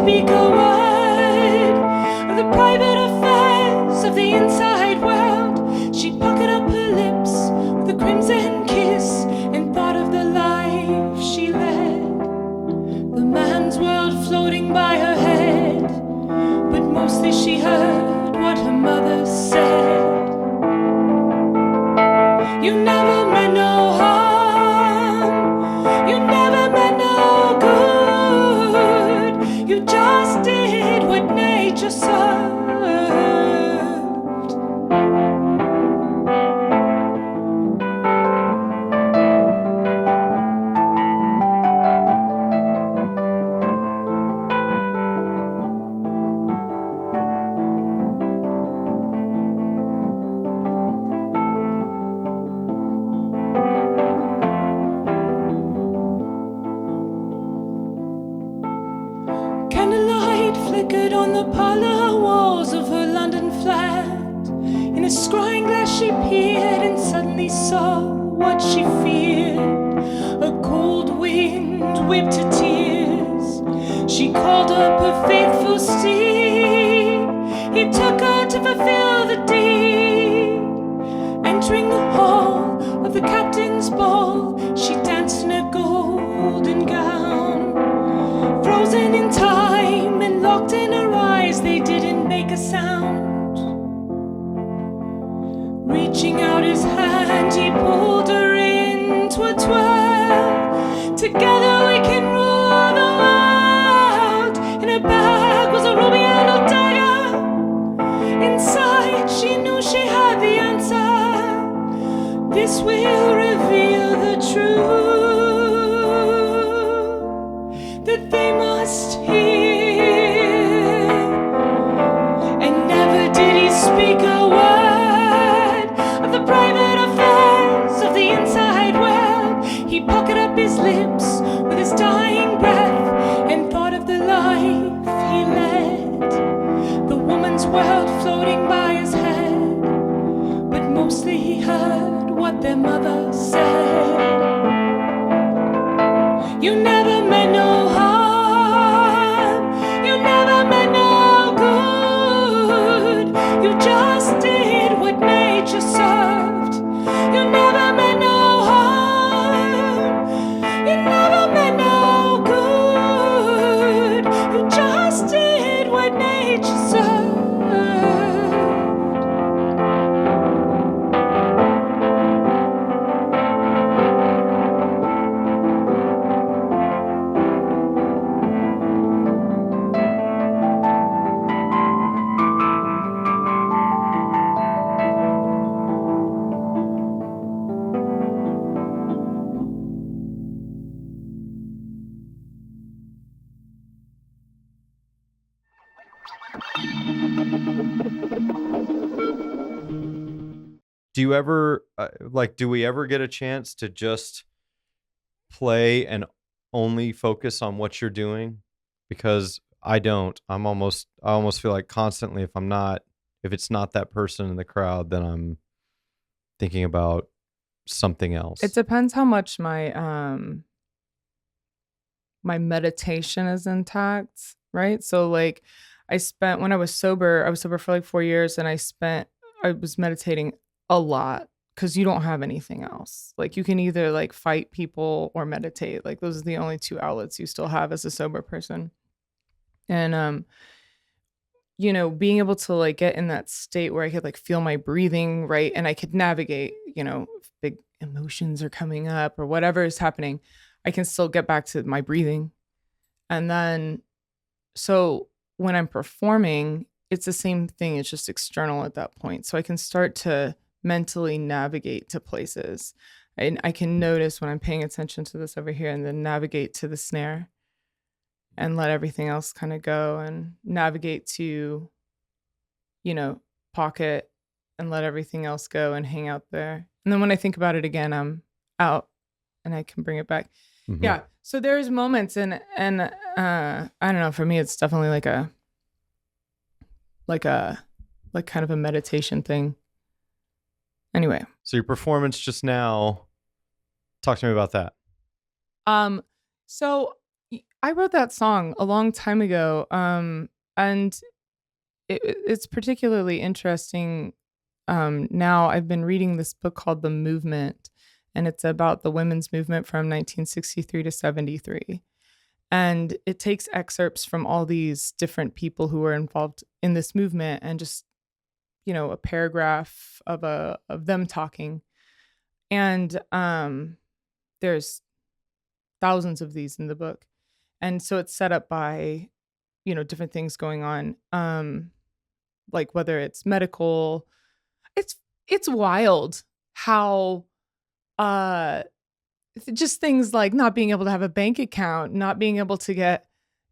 speak a word of the private affairs of the inside world. She puckered up her lips with a crimson kiss and thought of the life she led. The man's world floating by her head, but mostly she heard what her mother said. You never meant no harm, you never meant no good, you just did what nature served. Candlelight flickered on the parlor walls of her London flat. In a scrying glass she peered and suddenly saw what she feared. A cold wind whipped her tears. She called up her faithful steed. He took her to fulfill the deed. Entering the hall of the captain's ball, she danced in a golden gown. Frozen in time and locked in her eyes, they didn't make a sound. Reaching out his hand, he pulled her into a twirl. Together we can rule the world. In her bag was a ruby and a dagger. Inside she knew she had the answer. This will reveal the truth that they must hear. And never did he speak a word of the private affairs of the inside world. He puckered up his lips with his dying breath and thought of the life he led. The woman's world floating by his head, but mostly he heard what their mother said. You never meant no harm, you never meant no good, you just did what nature served. You never meant no harm, you never meant no good, you just did what nature served. Do you ever do we ever get a chance to just play and only focus on what you're doing? Because I don't. I almost feel like constantly if it's not that person in the crowd, then I'm thinking about something else. It depends how much my my meditation is intact, right? So like when I was sober for like 4 years, and I was meditating a lot because you don't have anything else. Like you can either like fight people or meditate. Like those are the only two outlets you still have as a sober person. And being able to like get in that state where I could like feel my breathing, right? And I could navigate, if big emotions are coming up or whatever is happening, I can still get back to my breathing. And then, so when I'm performing, it's the same thing. It's just external at that point. So I can start to mentally navigate to places. And I can notice when I'm paying attention to this over here and then navigate to the snare and let everything else kind of go and navigate to, pocket and let everything else go and hang out there. And then when I think about it again, I'm out and I can bring it back. Mm-hmm. Yeah. So there's moments and I don't know, for me, it's definitely like kind of a meditation thing. Anyway. So your performance just now, talk to me about that. So I wrote that song a long time ago, and it's particularly interesting. Now I've been reading this book called The Movement, and it's about the women's movement from 1963 to 73. And it takes excerpts from all these different people who were involved in this movement and just, a paragraph of them talking. And there's thousands of these in the book. And so it's set up by, different things going on. Like whether it's medical, it's wild how just things like not being able to have a bank account, not being able to get,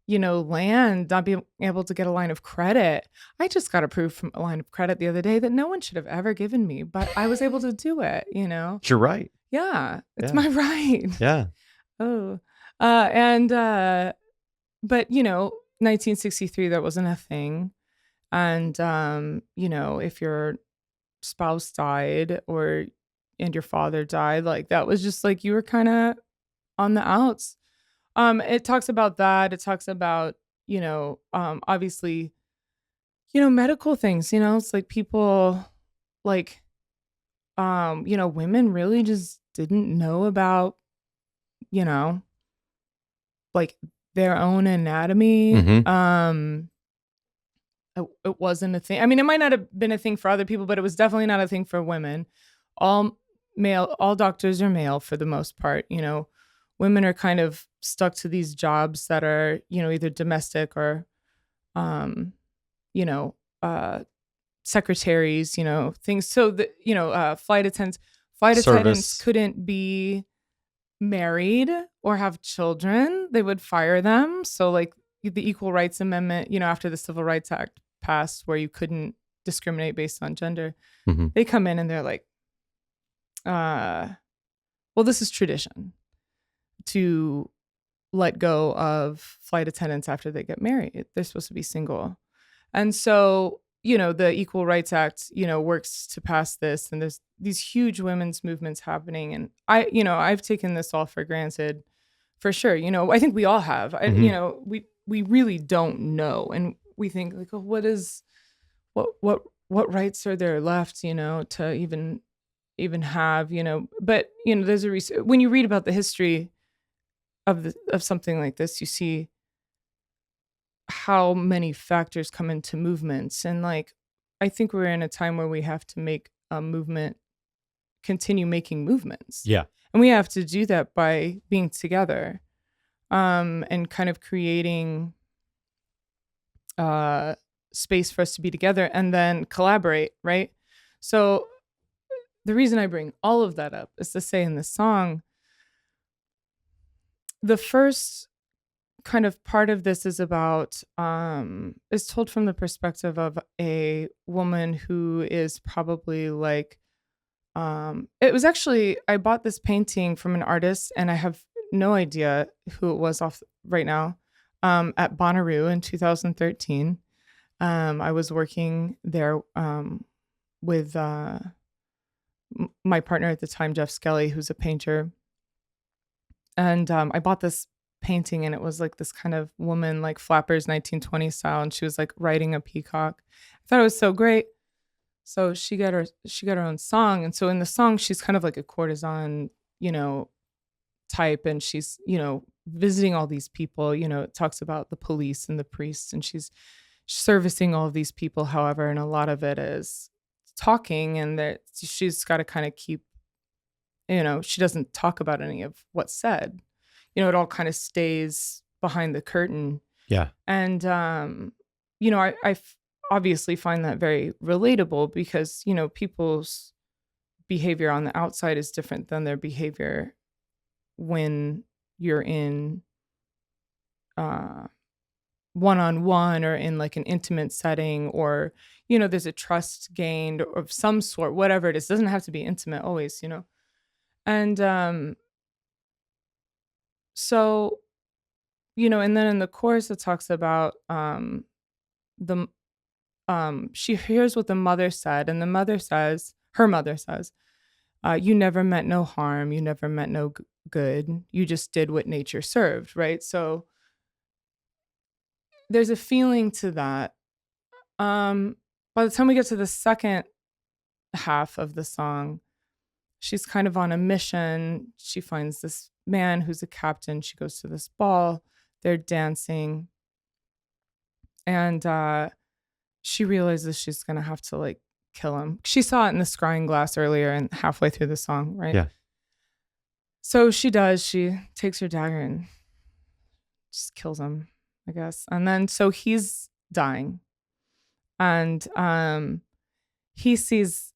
land, not being able to get a line of credit. I just got approved from a line of credit the other day that no one should have ever given me, but I was able to do it, You're right. Yeah, it's Yeah. my right. Yeah. Oh, but 1963, that wasn't a thing. And, if your spouse died and your father died, like that was just like you were kind of on the outs. It talks about that. It talks about, obviously, medical things, it's like people like, women really just didn't know about, like their own anatomy. Mhm. It wasn't a thing. I mean, it might not have been a thing for other people, but it was definitely not a thing for women. All doctors are male for the most part. Women are kind of stuck to these jobs that are, either domestic or, secretaries, things. So that, flight attendants Service. couldn't be married or have children. They would fire them. So like the Equal Rights Amendment, after the Civil Rights Act passed, where you couldn't discriminate based on gender, Mhm. they come in and they're like, well, this is tradition to let go of flight attendants after they get married. They're supposed to be single. And so, the Equal Rights Act, works to pass this, and there's these huge women's movements happening. And I've taken this all for granted, for sure. I think we all have. Mhm. We really don't know, and we think like, oh, what rights are there left, to even have, But there's a reason. When you read about the history of something like this, you see how many factors come into movements. And like, I think we're in a time where we have to make a movement, continue making movements. Yeah. And we have to do that by being together, and kind of creating space for us to be together and then collaborate, right? So the reason I bring all of that up is to say in the song, the first kind of part of this is about is told from the perspective of a woman who is probably like it was actually, I bought this painting from an artist and I have no idea who it was off right now, at Bonnaroo in 2013. I was working there with my partner at the time, Jeff Skelly, who's a painter. And I bought this painting and it was like this kind of woman, like Flappers 1920 style, and she was like riding a peacock. I thought it was so great. So she got her own song. And so in the song, she's kind of like a courtesan, type, and she's, visiting all these people. It talks about the police and the priests, and she's servicing all of these people, however, and a lot of it is talking, and that she's got to kind of keep, she doesn't talk about any of what's said. It all kind of stays behind the curtain. Yeah. And I obviously find that very relatable because, people's behavior on the outside is different than their behavior when you're in one-on-one or in like an intimate setting, or, there's a trust gained of some sort, whatever it is. It doesn't have to be intimate always, And so, and then in the chorus it talks about the she hears what the mother said, and her mother says, you never meant no harm, you never meant no good, you just did what nature served, right? So there's a feeling to that. By the time we get to the second half of the song, she's kind of on a mission. She finds this man who's a captain. She goes to this ball. They're dancing. And she realizes she's going to have to like kill him. She saw it in the scrying glass earlier and halfway through the song, right? Yeah. So she does. She takes her dagger and just kills him, I guess. And then so he's dying. And he sees,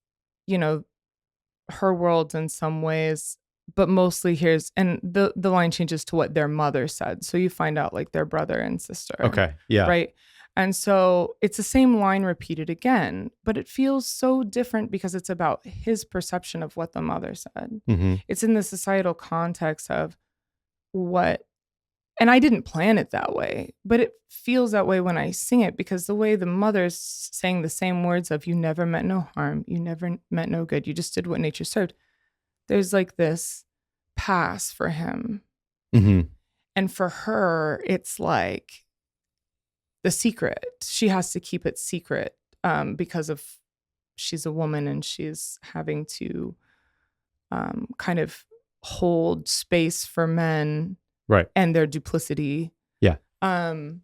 her world in some ways, but mostly hears, and the line changes to what their mother said. So you find out like their brother and sister. Okay. Yeah. Right. And so it's the same line repeated again, but it feels so different because it's about his perception of what the mother said. Mm-hmm. It's in the societal context of what, and I didn't plan it that way, but it feels that way when I sing it because the way the mother's saying the same words of you never meant no harm, you never meant no good, you just did what nature served. There's like this pass for him. Mm-hmm. And for her, it's like the secret. She has to keep it secret because of she's a woman and she's having to kind of hold space for men. Right. And their duplicity. Yeah. And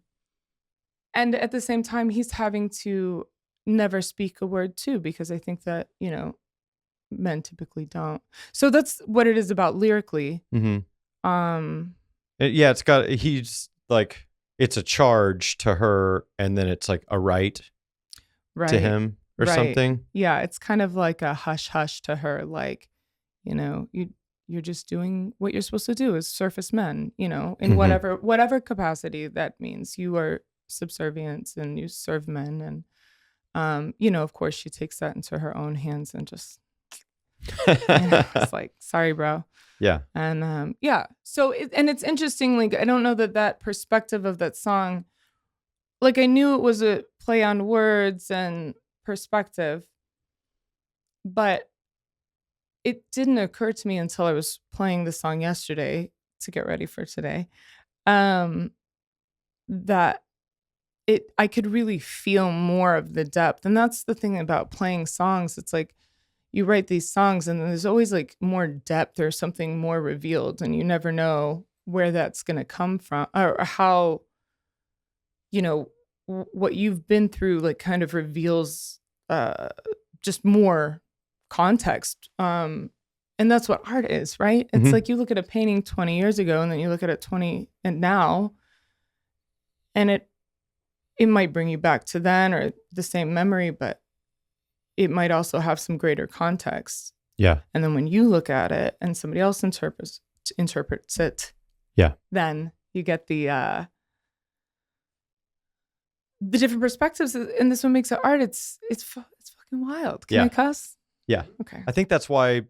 at the same time, he's having to never speak a word too, because I think that, men typically don't. So that's what it is about lyrically. Mm-hmm. He's like, it's a charge to her and then it's like a right to him or something. Yeah. It's kind of like a hush hush to her. Like, you're just doing what you're supposed to do as surface men, in mm-hmm. whatever capacity that means. You are subservient and you serve men. And, of course, she takes that into her own hands and just, it's like, sorry, bro. Yeah. And, So, it's interesting. Like, I don't know that perspective of that song, like, I knew it was a play on words and perspective, but it didn't occur to me until I was playing the song yesterday to get ready for today, that I could really feel more of the depth. And that's the thing about playing songs. It's like you write these songs and there's always like more depth or something more revealed, and you never know where that's going to come from or how, what you've been through like kind of reveals just more context. And that's what art is, right? It's mm-hmm. like you look at a painting 20 years ago and then you look at it 20 and now, and it might bring you back to then or the same memory, but it might also have some greater context. Yeah. And then when you look at it and somebody else interprets it, yeah, then you get the different perspectives, and this one makes it art. It's fucking wild. Can I cuss? Yeah. Okay. I think that's why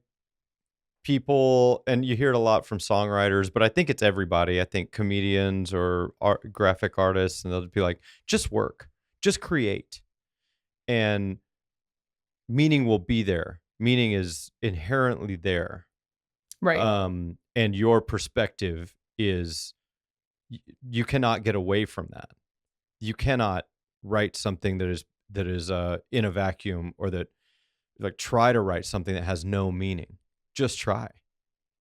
people, and you hear it a lot from songwriters, but I think it's everybody. I think comedians or graphic artists, and they'll be like, just work, just create. And meaning will be there. Meaning is inherently there. Right. And your perspective is, you cannot get away from that. You cannot write something that is in a vacuum, or that like try to write something that has no meaning. Just try.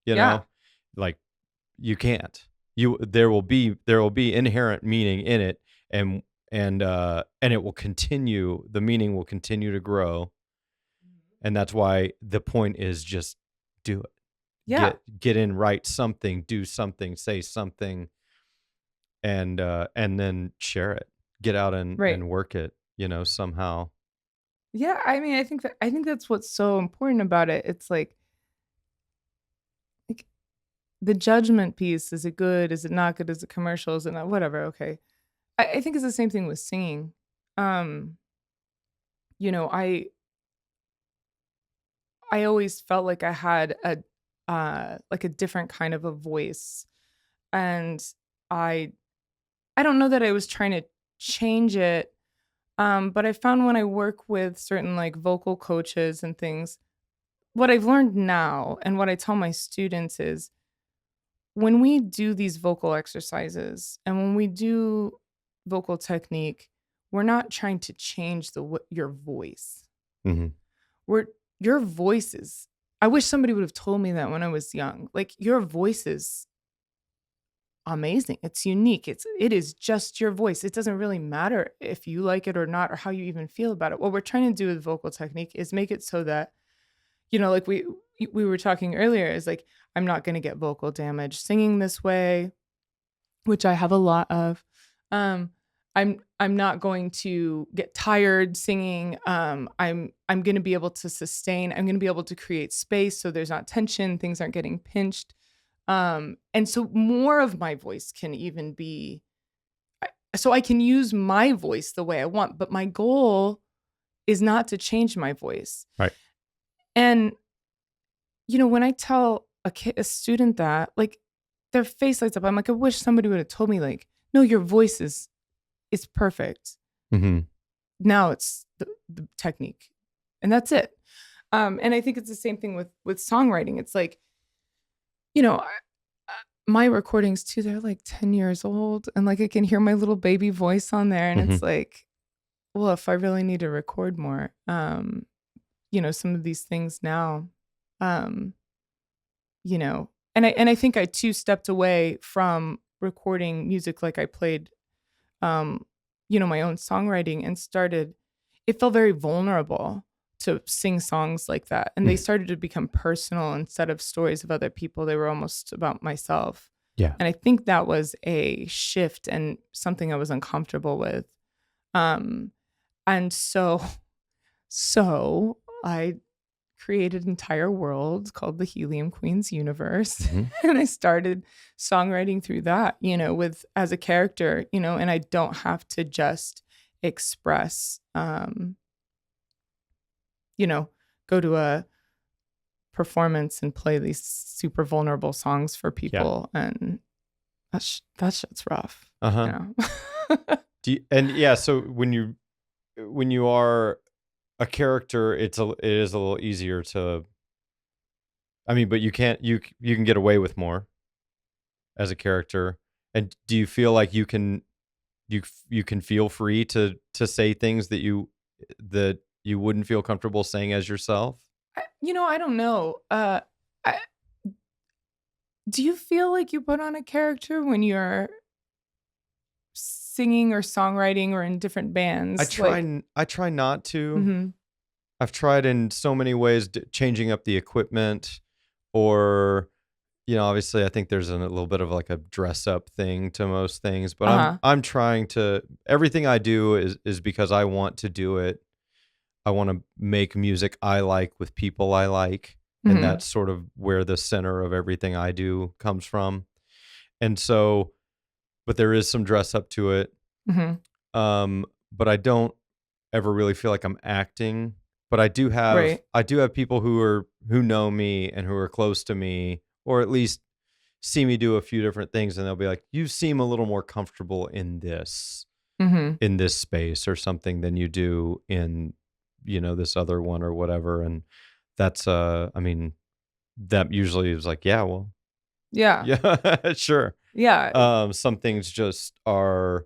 You know? Like you can't. There will be inherent meaning in it, and it will continue, the meaning will continue to grow. And that's why the point is just do it. Yeah. Get in, write something, do something, say something, and then share it. Get out and work it, somehow. Yeah, I mean, I think that's what's so important about it. It's like the judgment piece. Is it good? Is it not good? Is it commercial? Is it not? Whatever. Okay. I think it's the same thing with singing. I always felt like I had a different kind of a voice, and I don't know that I was trying to change it. But I found when I work with certain like vocal coaches and things, what I've learned now and what I tell my students is when we do these vocal exercises and when we do vocal technique, we're not trying to change your voice. Mm-hmm. Your voice is, I wish somebody would have told me that when I was young. Like, your voice is amazing. It's unique. It is just your voice. It doesn't really matter if you like it or not, or how you even feel about it. What we're trying to do with vocal technique is make it so that, like we were talking earlier, is like, I'm not going to get vocal damage singing this way, which I have a lot of. I'm not going to get tired singing. I'm going to be able to sustain. I'm going to be able to create space so there's not tension. Things aren't getting pinched. And so more of my voice can even be, so I can use my voice the way I want, but my goal is not to change my voice. Right. And, when I tell a student that, like, their face lights up. I'm like, I wish somebody would have told me, like, no, your voice is perfect. Mm-hmm. Now it's the technique, and that's it. And I think it's the same thing with songwriting. It's like, my recordings too, they're like 10 years old, and like I can hear my little baby voice on there, and it's like, well, if I really need to record more, some of these things now, and I think I too stepped away from recording music. Like, I played, my own songwriting, and it felt very vulnerable to sing songs like that. And they started to become personal instead of stories of other people. They were almost about myself. Yeah. And I think that was a shift and something I was uncomfortable with. And so I created an entire world called the Helium Queens universe. And I started songwriting through that, as a character, and I don't have to just express, go to a performance and play these super vulnerable songs for people. Yeah. And that shit's rough. So when you are a character, it is a little easier to, but you can get away with more as a character. And do you feel like you can feel free to say things that you wouldn't feel comfortable saying as yourself? I don't know. Do you feel like you put on a character when you're singing or songwriting or in different bands? I try not to. Mm-hmm. I've tried in so many ways, changing up the equipment, or obviously I think there's a little bit of like a dress up thing to most things, but I'm trying to, everything I do is because I want to do it. I want to make music I like with people I like. And that's sort of where the center of everything I do comes from. And so, but there is some dress up to it. But I don't ever really feel like I'm acting. But I do have people who know me and who are close to me, or at least see me do a few different things, and they'll be like, "You seem a little more comfortable in this space or something than you do in this other one or whatever." And that's that usually is like, yeah, well, yeah, sure, yeah. Some things just are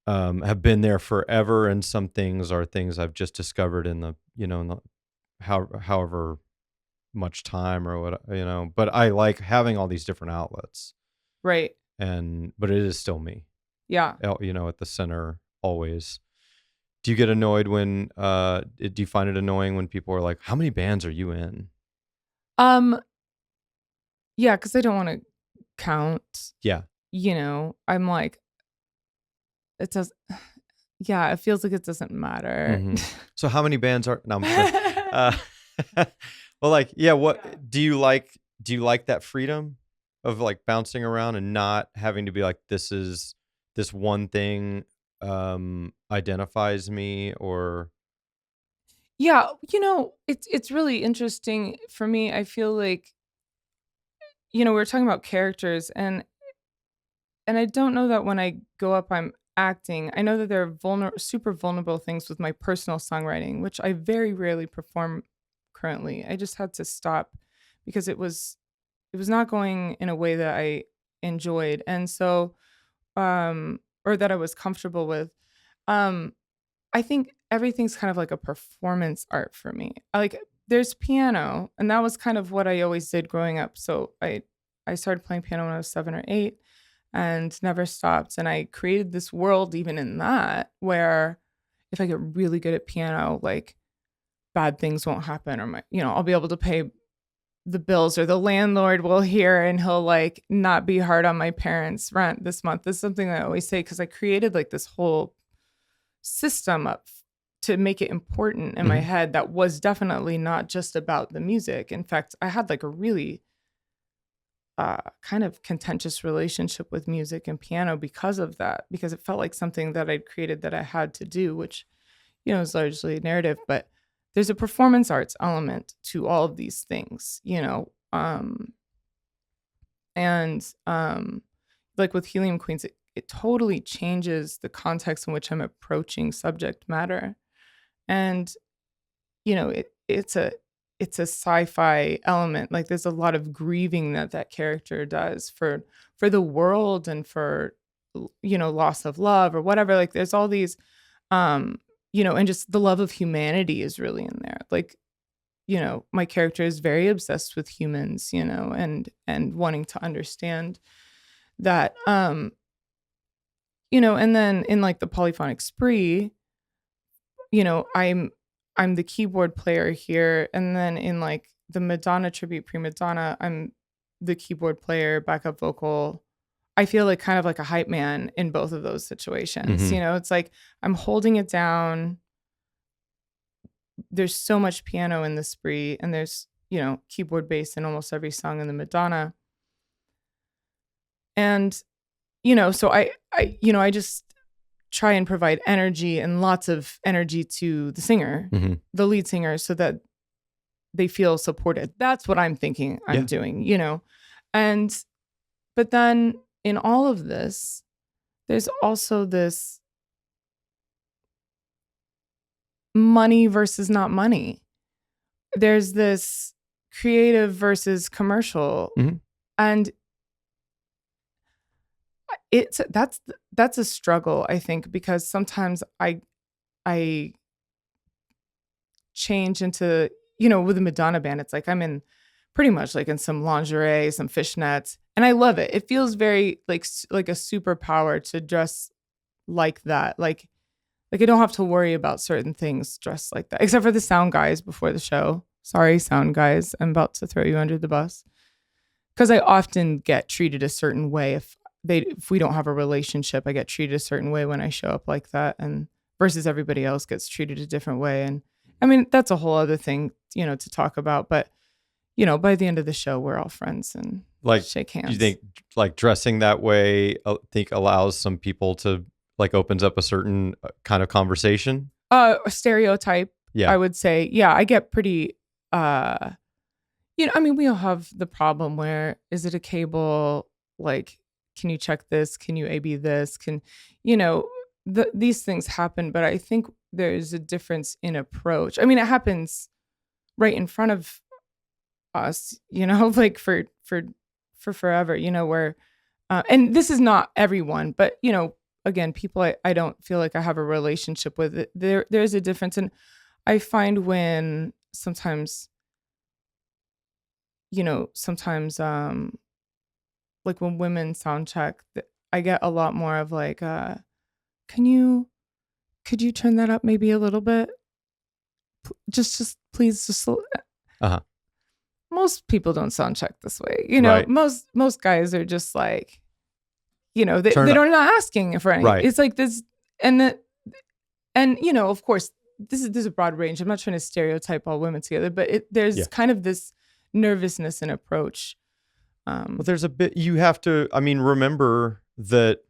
have been there forever, and some things are things I've just discovered in the however much time or what, but I like having all these different outlets, right? But it is still me, yeah, at the center always. Do you get annoyed when do you find it annoying when people are like, how many bands are you in? Yeah, because I don't want to count. Yeah. I'm like, it does. Yeah, it feels like it doesn't matter. So how many bands are? No, I'm sure. Well, like, yeah. What do you like? Do you like that freedom of like bouncing around and not having to be like, this one thing identifies me, or? Yeah, it's really interesting for me. I feel like, we're talking about characters, and I don't know that when I go up, I'm acting. I know that there are super vulnerable things with my personal songwriting, which I very rarely perform currently. I just had to stop because it was not going in a way that I enjoyed. And so or that I was comfortable with. I think everything's kind of like a performance art for me. There's piano, and that was kind of what I always did growing up. So I started playing piano when I was 7 or 8 and never stopped. And I created this world even in that where if I get really good at piano, like bad things won't happen, or I'll be able to pay the bills, or the landlord will hear and he'll like not be hard on my parents' rent this month. This is something I always say because I created like this whole system up to make it important in my head that was definitely not just about the music. In fact, I had like a really kind of contentious relationship with music and piano because of that, because it felt like something that I'd created that I had to do, which, is largely narrative, but there's a performance arts element to all of these things, and like with Helium Queens, it totally changes the context in which I'm approaching subject matter. And, it's a sci-fi element. Like there's a lot of grieving that character does for the world and for, loss of love or whatever. Like there's all these, and just the love of humanity is really in there. Like, my character is very obsessed with humans, and wanting to understand that, and then in like the Polyphonic Spree, I'm the keyboard player here, and then in like the Madonna tribute Prima Donna, I'm the keyboard player, backup vocal. I feel like kind of like a hype man in both of those situations. It's like I'm holding it down. There's so much piano in the Spree, and there's, keyboard bass in almost every song in the Madonna. And, so I just try and provide energy and lots of energy to the singer, the lead singer, so that they feel supported. That's what I'm thinking I'm doing, but then in all of this, there's also this money versus not money. There's this creative versus commercial. And that's a struggle, I think, because sometimes I change into, with the Madonna band, it's like I'm in pretty much like in some lingerie, some fishnets, and I love it. It feels very like a superpower to dress like that. Like I don't have to worry about certain things dressed like that, except for the sound guys before the show. Sorry, sound guys, I'm about to throw you under the bus. Because I often get treated a certain way if we don't have a relationship. I get treated a certain way when I show up like that, and versus everybody else gets treated a different way. And I mean, that's a whole other thing, to talk about. But, by the end of the show, we're all friends and like shake hands. Do you think like dressing that way, allows some people to like opens up a certain kind of conversation? A stereotype. Yeah. I would say. Yeah. I get pretty, I mean, we all have the problem where, is it a cable? Like, can you check this? Can you AB this? These things happen, but I think there's a difference in approach. I mean, it happens right in front of us, like for forever, where, and this is not everyone, but, again, people I don't feel like I have a relationship with it. There's a difference. And I find when sometimes, like when women sound check, I get a lot more of like, could you turn that up maybe a little bit? Just please, just. Most people don't sound check this way. Right. Most guys are just like, they're not asking for anything. Right. It's like this, and of course, there's a broad range. I'm not trying to stereotype all women together, but there's kind of this nervousness in approach. Well, there's a bit you have to. I mean, remember that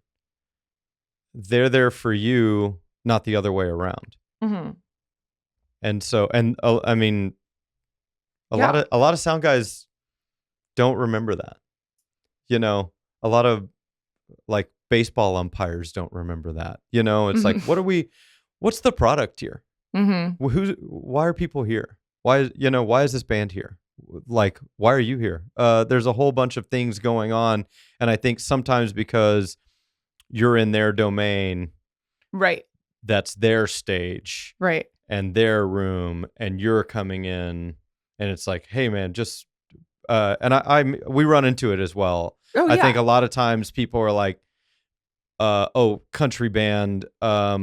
they're there for you, not the other way around. And so, I mean, a lot of sound guys don't remember that. A lot of like baseball umpires don't remember that. It's like, what's the product here? Why are people here? Why is this band here? Like, why are you here? There's a whole bunch of things going on. And I think sometimes because you're in their domain. Right. That's their stage Right. and their room, and you're coming in, and it's like, hey man, just and we run into it as well. Oh, I yeah. think a lot of times people are like, oh, country band, I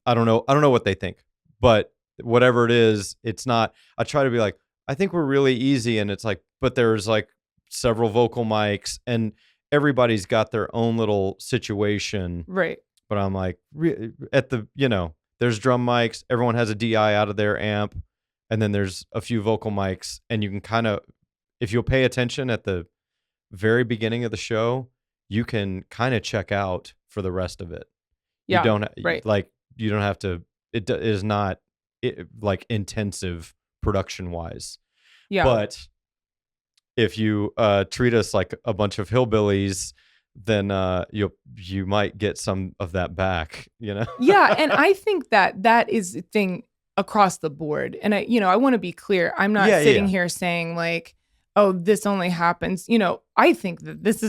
don't know what they think, but whatever it is, it's not. I try to be like, I think we're really easy, and it's like, but there's like several vocal mics, and everybody's got their own little situation. Right. But I'm like, at the, there's drum mics, everyone has a DI out of their amp, and then there's a few vocal mics, and you can kind of, if you'll pay attention at the very beginning of the show, you can kind of check out for the rest of it. Yeah. You don't right. like, you don't have to, it is not like intensive production wise. Yeah. But if you treat us like a bunch of hillbillies, then you might get some of that back, Yeah, and I think that is the thing across the board. And I want to be clear. I'm not sitting here saying like, oh, this only happens. I think that this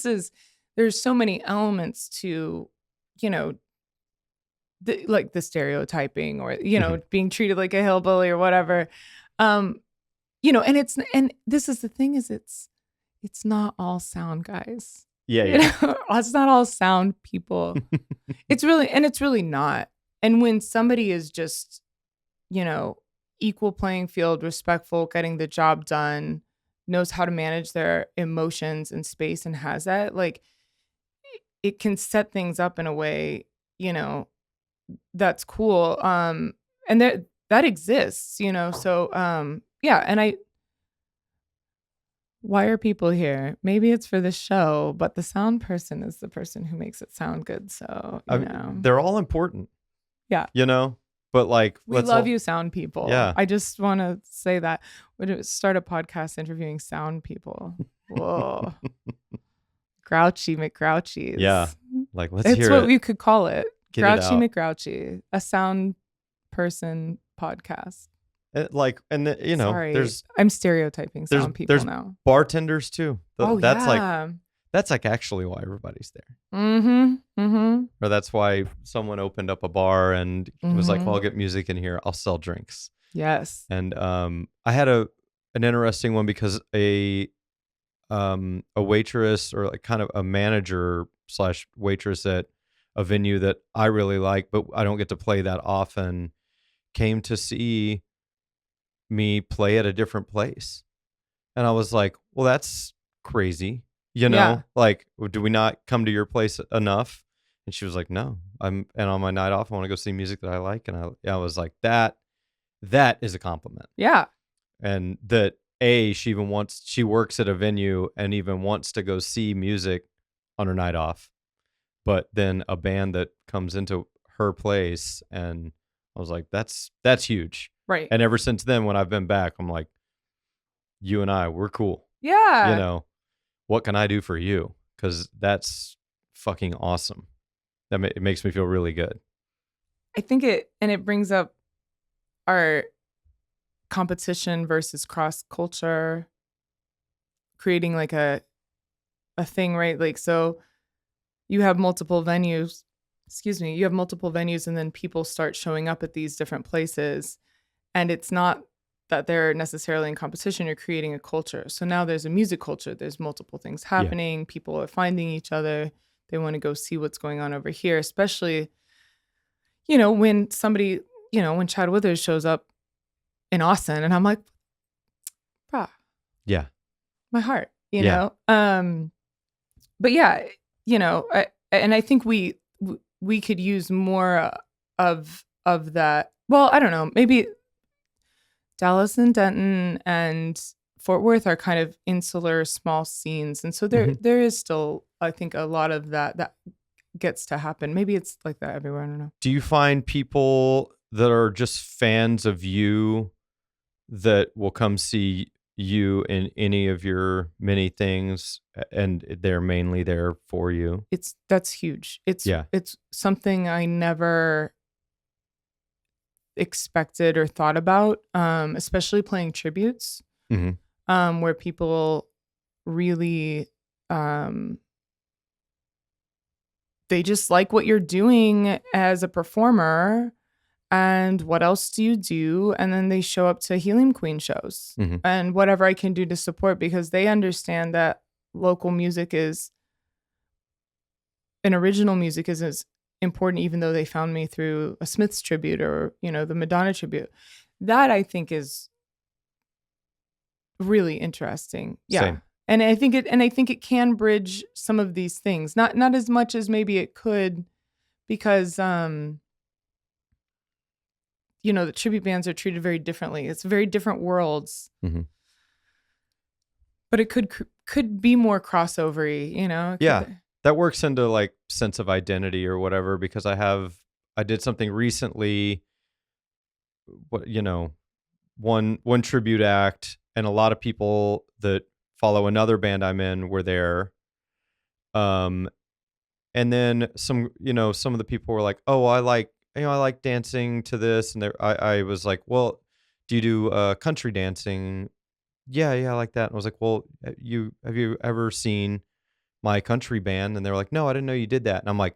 is there's so many elements to, like the stereotyping or being treated like a hillbilly or whatever. And this is the thing is it's not all sound guys. Yeah. It's not all sound people. It's really not. And when somebody is just, equal playing field, respectful, getting the job done, knows how to manage their emotions and space and has that, like it can set things up in a way, that's cool. And that exists, so yeah. And why are people here? Maybe it's for the show, but the sound person is the person who makes it sound good. So, they're all important. Yeah. But like, we love you, sound people. Yeah. I just want to say that. Would start a podcast interviewing sound people. Whoa. Grouchy McGrouchies. Yeah. Like, let's it's hear what it. we could call it. Get Grouchy it out. McGrouchy, a sound person podcast. Sorry. I'm stereotyping sound people there's now. Bartenders too. That's yeah. that's like actually why everybody's there. Mm-hmm. Or that's why someone opened up a bar and was like, well, I'll get music in here. I'll sell drinks. Yes. And I had an interesting one because a waitress or like kind of a manager / waitress at a venue that I really like, but I don't get to play that often, came to see me play at a different place. And I was like, well, that's crazy. Yeah. Like, do we not come to your place enough? And she was like, no, and on my night off, I want to go see music that I like. And I was like, that is a compliment. Yeah. And that she works at a venue and even wants to go see music on her night off, but then a band that comes into her place, and I was like, that's huge. Right. And ever since then, when I've been back, I'm like, you and we're cool. Yeah. What can I do for you? Because that's fucking awesome. It makes me feel really good. I think it brings up our competition versus cross culture, creating like a thing, right? Like, so you have multiple venues, and then people start showing up at these different places. And it's not that they're necessarily in competition. You're creating a culture. So now there's a music culture. There's multiple things happening. Yeah. People are finding each other. They want to go see what's going on over here, especially, when somebody, when Chad Withers shows up in Austin, and I'm like, brah. Yeah. My heart, you know? But yeah, and I think we could use more of that. Well, I don't know, maybe Dallas and Denton and Fort Worth are kind of insular, small scenes. And so there is still, I think, a lot of that gets to happen. Maybe it's like that everywhere. I don't know. Do you find people that are just fans of you that will come see you in any of your many things, and they're mainly there for you? That's huge. It's something I never expected or thought about, especially playing tributes, where people really, they just like what you're doing as a performer. And what else do you do? And then they show up to Helium Queen shows and whatever I can do to support, because they understand that local music and original music is as important, even though they found me through a Smiths tribute or, the Madonna tribute. That I think is really interesting. Yeah. Same. And I think it can bridge some of these things. Not as much as maybe it could, because the tribute bands are treated very differently. It's very different worlds. But it could be more crossovery, Yeah. That works into like sense of identity or whatever, because I did something recently, one tribute act, and a lot of people that follow another band I'm in were there. And then some of the people were like, "Oh, I like dancing to this," and I was like, "Well, do you do country dancing?" Yeah, I like that. And I was like, "Well, have you ever seen my country band?" And they were like, "No, I didn't know you did that." And I'm like,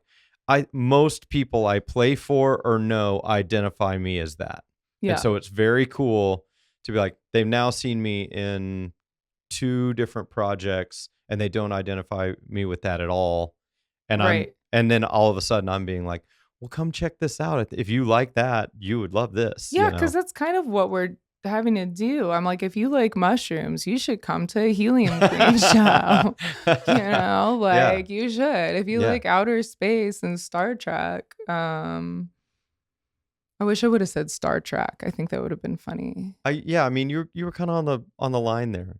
most people I play for or know identify me as that. Yeah. And so it's very cool to be like, they've now seen me in 2 different projects and they don't identify me with that at all. And Right. and then all of a sudden I'm being like, "Well, come check this out. If you like that, you would love this." Yeah, because that's kind of what we're having to do. I'm like, if you like mushrooms, you should come to a Helium Queen show. You should. If you like outer space and Star Trek, I wish I would have said Star Trek. I think that would have been funny. I mean, you were kind of on the line there.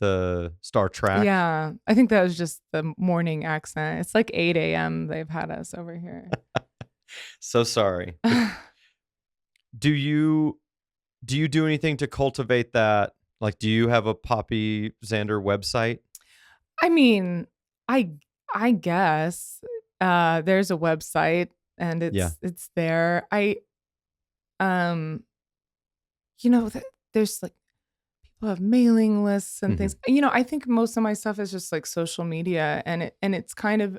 The Star Trek. Yeah, I think that was just the morning accent. It's like 8 a.m. They've had us over here. So sorry. Do you do anything to cultivate that? Like, do you have a Poppy Xander website? I mean, I guess there's a website and it's there. There's like people have mailing lists and things. I think most of my stuff is just like social media, and it's kind of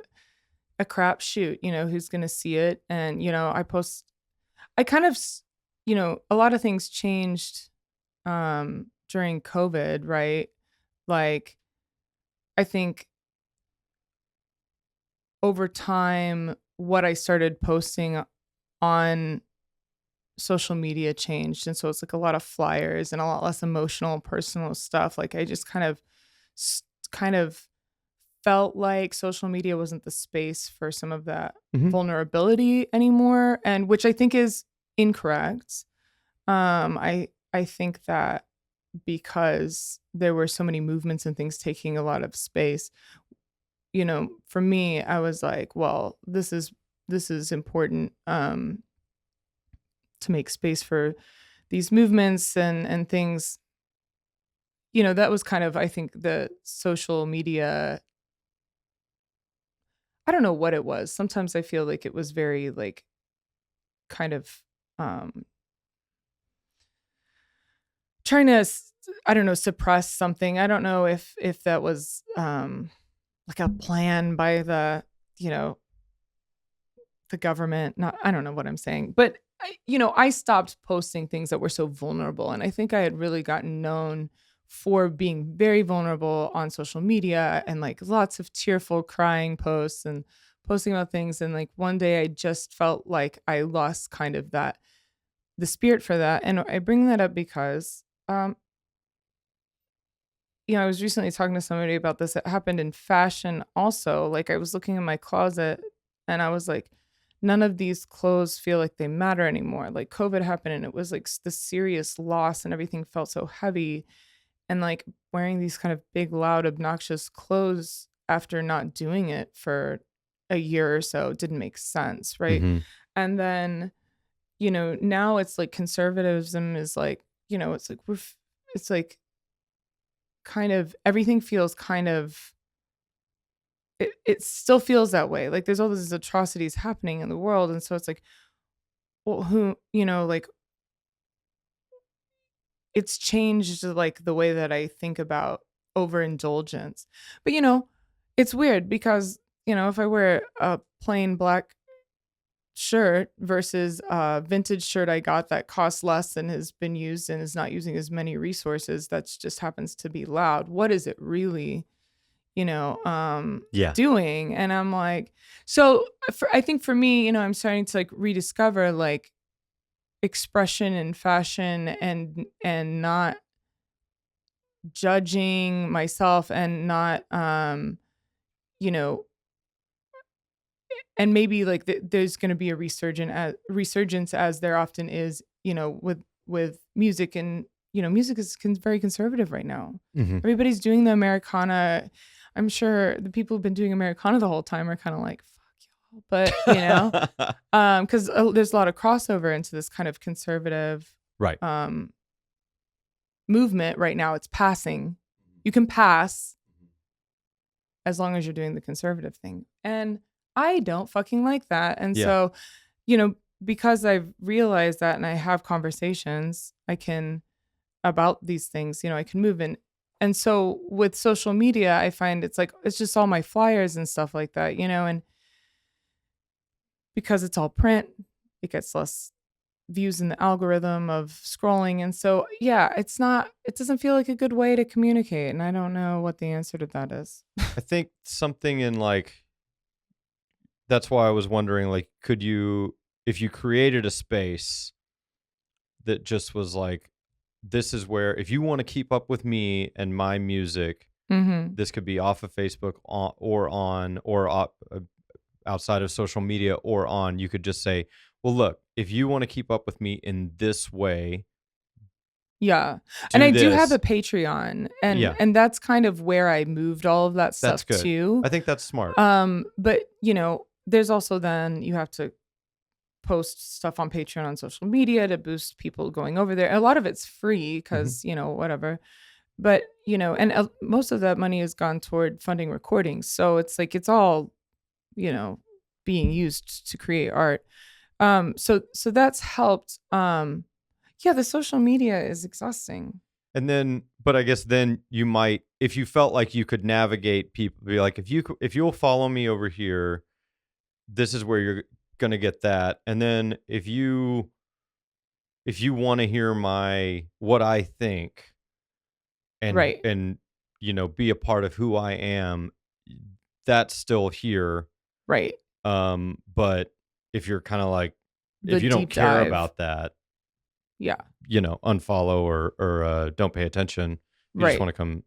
a crapshoot. Who's gonna see it? And I post. I kind of, a lot of things changed during COVID, right? Like, I think over time, what I started posting on social media changed. And so it's like a lot of flyers and a lot less emotional, personal stuff. Like I just kind of felt like social media wasn't the space for some of that vulnerability anymore. And which I think is incorrect. I think that because there were so many movements and things taking a lot of space, for me, I was like, well, this is important to make space for these movements and things. That was kind of, I think, the social media. I don't know what it was. Sometimes I feel like it was very like kind of trying to, I don't know, suppress something. I don't know if that was like a plan by the government. I don't know what I'm saying, but I stopped posting things that were so vulnerable, and I think I had really gotten known for being very vulnerable on social media and like lots of tearful crying posts and posting about things. And like one day I just felt like I lost kind of the spirit for that. And I bring that up because I was recently talking to somebody about this. It happened in fashion also. Like I was looking in my closet and I was like, none of these clothes feel like they matter anymore. Like COVID happened and it was like the serious loss and everything felt so heavy. And like wearing these kind of big, loud, obnoxious clothes after not doing it for a year or so didn't make sense. Right. And then, now it's like conservatism is like, it's like kind of everything feels kind of, it still feels that way. Like there's all these atrocities happening in the world. And so it's like, well, who, like it's changed like the way that I think about overindulgence. But it's weird because, if I wear a plain black shirt versus a vintage shirt I got that costs less and has been used and is not using as many resources, that's just happens to be loud. What is it really, Yeah. doing? And I'm like, so I think for me, I'm starting to like rediscover like expression in fashion and not judging myself and not you know and maybe like there's going to be a resurgence as there often is, with music. And music is very conservative right now. Mm-hmm. Everybody's doing the Americana. I'm sure the people who've been doing Americana the whole time are kind of like, fuck y'all. But because there's a lot of crossover into this kind of conservative right movement right now. It's passing. You can pass as long as you're doing the conservative thing, and I don't fucking like that. And so, because I've realized that and I have conversations, I can about these things, I can move in. And so with social media, I find it's like, it's just all my flyers and stuff like that, and because it's all print, it gets less views in the algorithm of scrolling. And so, yeah, it doesn't feel like a good way to communicate. And I don't know what the answer to that is. I think something in like, that's why I was wondering, like, if you created a space that just was like, this is where, if you want to keep up with me and my music, this could be off of Facebook or outside of social media or on, you could just say, well, look, if you want to keep up with me in this way. Yeah. And I do have a Patreon and that's kind of where I moved all of that stuff to. I think that's smart. But there's also then you have to post stuff on Patreon on social media to boost people going over there. A lot of it's free because, whatever. But, and most of that money has gone toward funding recordings. So it's like, it's all, being used to create art. So that's helped. The social media is exhausting. And then, but I guess then you might, if you felt like you could navigate people, be like, if you'll follow me over here, this is where you're going to get that. And then if you want to hear what I think and, and, be a part of who I am, that's still here. Right. But if you're kind of like, if you don't care about that, unfollow or don't pay attention. You just want to come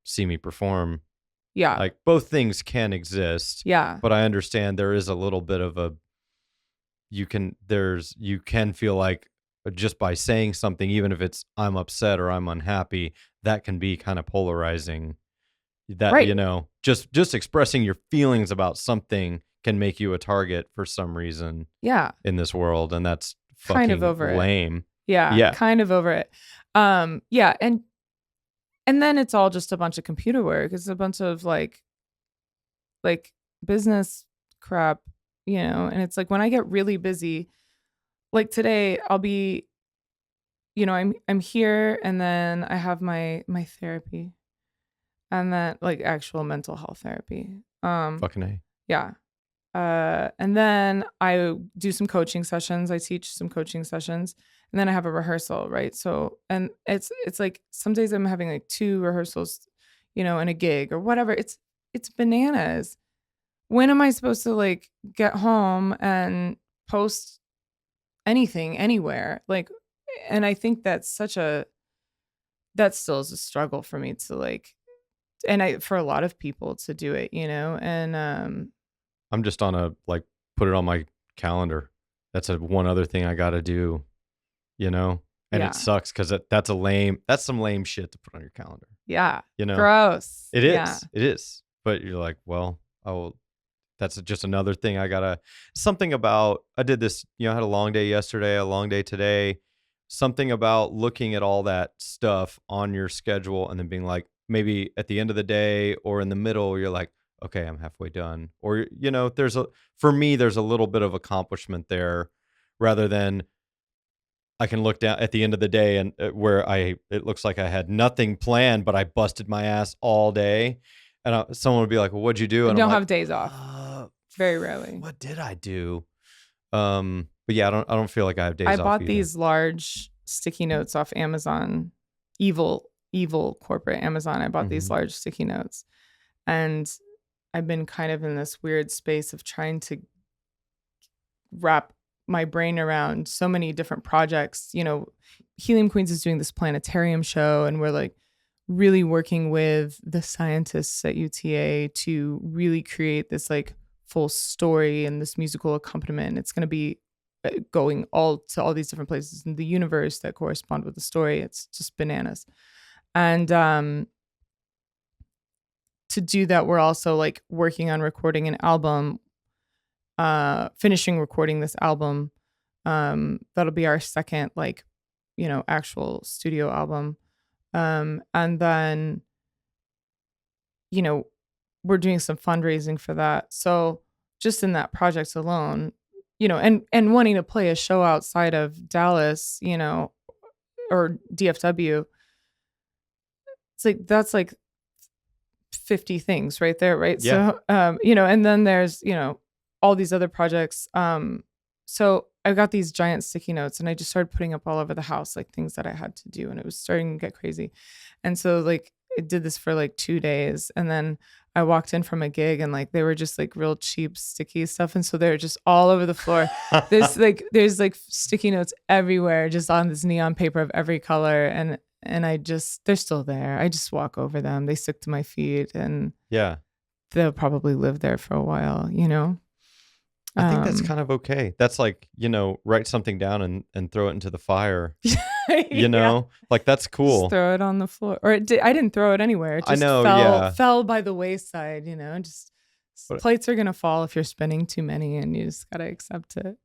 see me perform. Yeah. Like both things can exist. Yeah. But I understand there is a little bit of you can feel like just by saying something, even if it's I'm upset or I'm unhappy, that can be kind of polarizing. That, just expressing your feelings about something can make you a target for some reason. Yeah. In this world. And that's fucking kind of over lame. It. Yeah. Kind of over it. Yeah. And then it's all just a bunch of computer work. It's a bunch of like business crap, and it's like when I get really busy, like today I'll be, I'm here and then I have my therapy and then like actual mental health therapy. Fucking A. Yeah. And then I do some coaching sessions. I teach some coaching sessions and then I have a rehearsal. Right. So, and it's like some days I'm having like 2 rehearsals, and a gig or whatever. It's bananas. When am I supposed to like get home and post anything anywhere? Like, and I think that still is a struggle for me to like, and for a lot of people to do it, and, I'm just on put it on my calendar. That's one other thing I got to do, and it sucks because that's some lame shit to put on your calendar. Yeah. Gross. It is. It is. But you're like, well, that's just another thing something about, I did this, I had a long day yesterday, a long day today, something about looking at all that stuff on your schedule and then being like, maybe at the end of the day or in the middle, you're like, okay, I'm halfway done. Or, for me, there's a little bit of accomplishment there rather than I can look down at the end of the day and where it looks like I had nothing planned, but I busted my ass all day. And someone would be like, well, what'd you do? And I don't I'm have days off. Very rarely. What did I do? But yeah, I don't feel like I have days I off bought either. these large sticky notes off Amazon. Evil corporate Amazon. I bought these large sticky notes. And I've been kind of in this weird space of trying to wrap my brain around so many different projects. You know, Helium Queens is doing this planetarium show, and we're like really working with the scientists at UTA to really create this like full story and this musical accompaniment. It's going to be going all these different places in the universe that correspond with the story. It's just bananas. And to do that, we're also like working on recording an album, finishing recording this album. That'll be our second, like, you know, actual studio album. And then, you know, we're doing some fundraising for that. So just in that project alone, you know, and wanting to play a show outside of Dallas, you know, or DFW, it's like, that's like 50 things right there, right? Yeah. So, you know, and then there's, you know, all these other projects. So I got these giant sticky notes and I just started putting up all over the house, like things that I had to do. And it was starting to get crazy. And so like I did this for like 2 days. And then I walked in from a gig and like they were just like real cheap sticky stuff. And so they're just all over the floor. There's like sticky notes everywhere, just on this neon paper of every color. And they're still there. I just walk over them. They stick to my feet and Yeah. they'll probably live there for a while, you know? I think that's kind of okay. That's like, you know, write something down and throw it into the fire. You know, like that's cool. Just throw it on the floor. Or I didn't throw it anywhere. It just I know, fell by the wayside, you know, just plates are going to fall if you're spinning too many and you just got to accept it.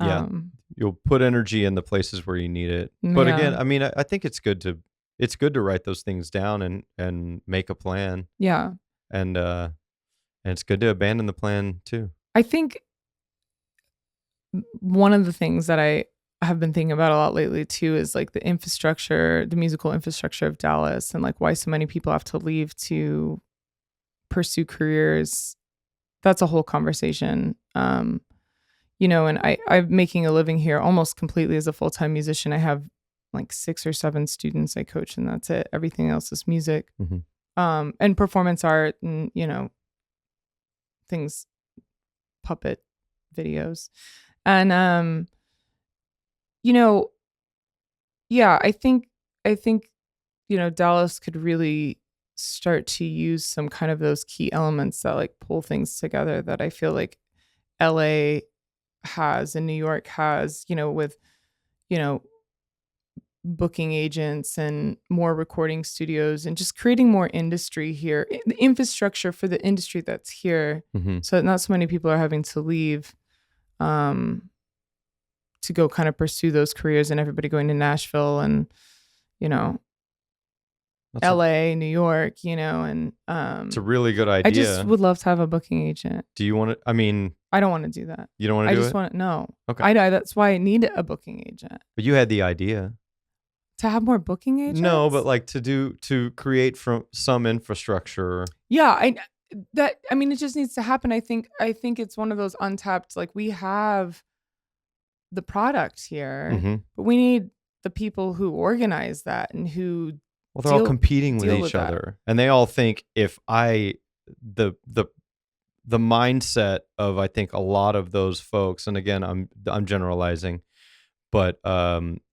Yeah. You'll put energy in the places where you need it. But again, I mean, I think it's good to write those things down and make a plan. Yeah. And it's good to abandon the plan too. I think one of the things that I have been thinking about a lot lately too is like the musical infrastructure of Dallas, and like why so many people have to leave to pursue careers. That's a whole conversation. You know, and I'm making a living here almost completely as a full-time musician. I have like 6 or 7 students I coach, and that's it. Everything else is music, and performance art, and you know, things, puppet videos. And you know, yeah, I think you know, Dallas could really start to use some kind of those key elements that like pull things together that I feel like LA has and New York has, you know, with, you know, booking agents and more recording studios and just creating more industry here, the infrastructure for the industry that's here, so that not so many people are having to leave to go kind of pursue those careers, and everybody going to Nashville and, you know, LA, New York, you know, and it's a really good idea. I just would love to have a booking agent. Do you want to? I mean, I don't want to do that. You don't want to do it? I just want to, no. Okay. That's why I need a booking agent. But you had the idea. To have more booking agents? No, but like to create from some infrastructure. Yeah, I mean, it just needs to happen. I think it's one of those untapped, like we have the product here, but we need the people who organize that and who they're all competing with each other. And they all think the mindset of, I think, a lot of those folks, and again, I'm generalizing, but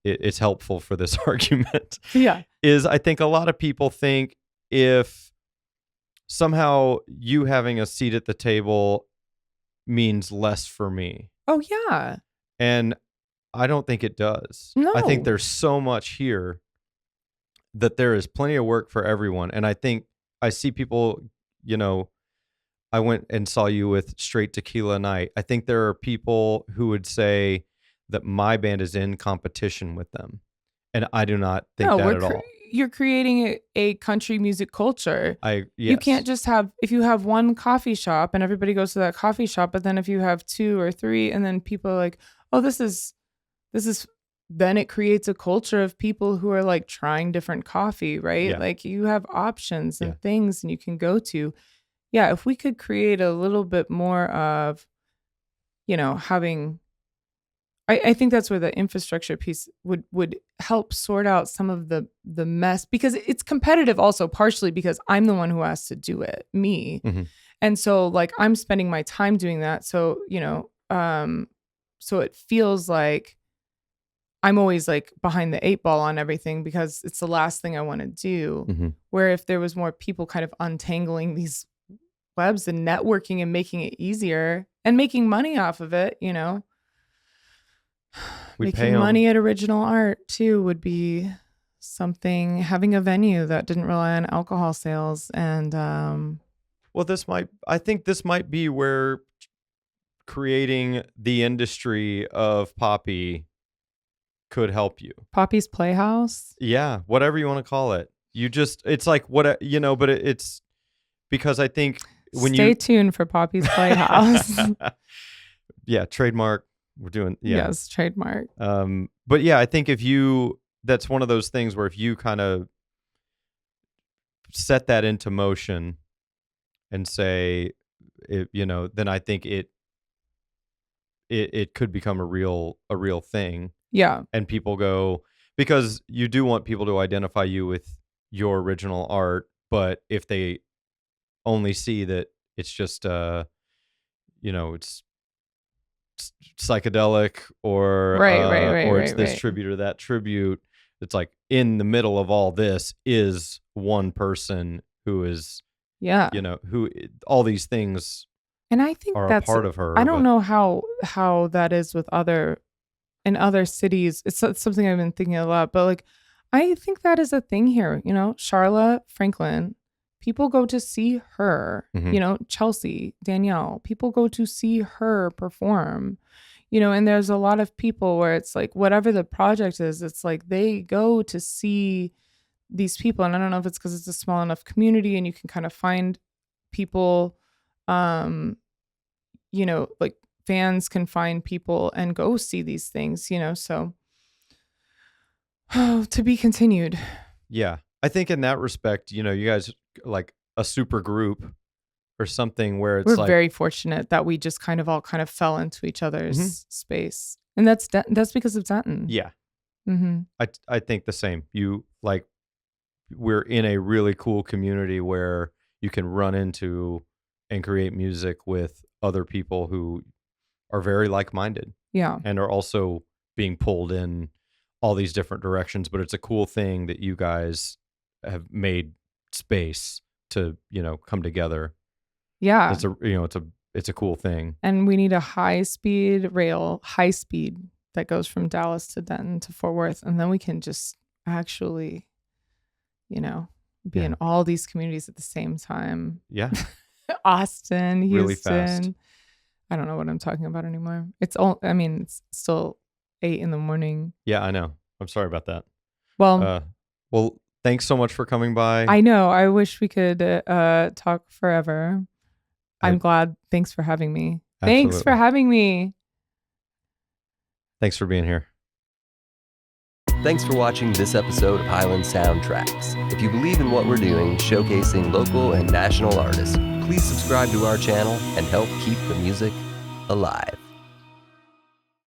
it's helpful for this argument. Yeah. Is I think a lot of people think if somehow you having a seat at the table means less for me. Oh, yeah. And I don't think it does. No. I think there's so much here that there is plenty of work for everyone. And I think I see people, you know, I went and saw you with Straight Tequila Night. I think there are people who would say that my band is in competition with them. And I do not think that at all. You're creating a country music culture. Yes. You can't just have, if you have one coffee shop and everybody goes to that coffee shop, but then if you have 2 or 3 and then people are like, oh, this is, then it creates a culture of people who are like trying different coffee, right? Yeah. Like you have options and things and you can go to. yeah, if we could create a little bit more of, having, I think that's where the infrastructure piece would help sort out some of the mess, because it's competitive also, partially because I'm the one who has to do it, me. Mhm. And so like I'm spending my time doing that. So, so it feels like I'm always like behind the 8 ball on everything because it's the last thing I want to do. Mhm. Where if there was more people kind of untangling these webs and networking and making it easier and making money off of it, We pay making 'em. money at original art too would be something. Having a venue that didn't rely on alcohol sales and Well, I think this might be where creating the industry of Poppy could help you. Poppy's Playhouse. Yeah, whatever you want to call it. It's like but it's because I think when Stay tuned for Poppy's Playhouse. Yeah, trademark. We're doing, yeah. Yes, trademark. But yeah, I think that's one of those things where if you kind of set that into motion and say, then I think it could become a real thing. Yeah. And people go, because you do want people to identify you with your original art, but if they only see that it's just it's psychedelic or or it's this tribute or that tribute, it's like in the middle of all this is one person who is who all these things, and I think are that's a part of her. I don't know how that is with in other cities. It's something I've been thinking a lot, but like I think that is a thing here. Charlotte Franklin, people go to see her. Mhm. Chelsea, Danielle, people go to see her perform. And there's a lot of people where it's like whatever the project is, it's like they go to see these people. And I don't know if it's because it's a small enough community and you can kind of find people, like fans can find people and go see these things, so to be continued. Yeah. I think in that respect, you guys like a super group or something where it's We're very fortunate that we just kind of fell into each other's space. And that's because of Denton. Yeah. Mm-hmm. I think the same. We're in a really cool community where you can run into and create music with other people who are very like-minded. Yeah. And are also being pulled in all these different directions, but it's a cool thing that you guys have made space to, come together. Yeah. It's a cool thing. And we need a high speed that goes from Dallas to Denton to Fort Worth. And then we can just actually, be in all these communities at the same time. Yeah. Austin, Houston. Really fast. I don't know what I'm talking about anymore. It's still 8 a.m. Yeah, I know. I'm sorry about that. Well, thanks so much for coming by. I know. I wish we could talk forever. I'm glad. Thanks for having me. Absolutely. Thanks for having me. Thanks for being here. Thanks for watching this episode of Highland Soundtracks. If you believe in what we're doing, showcasing local and national artists, please subscribe to our channel and help keep the music alive.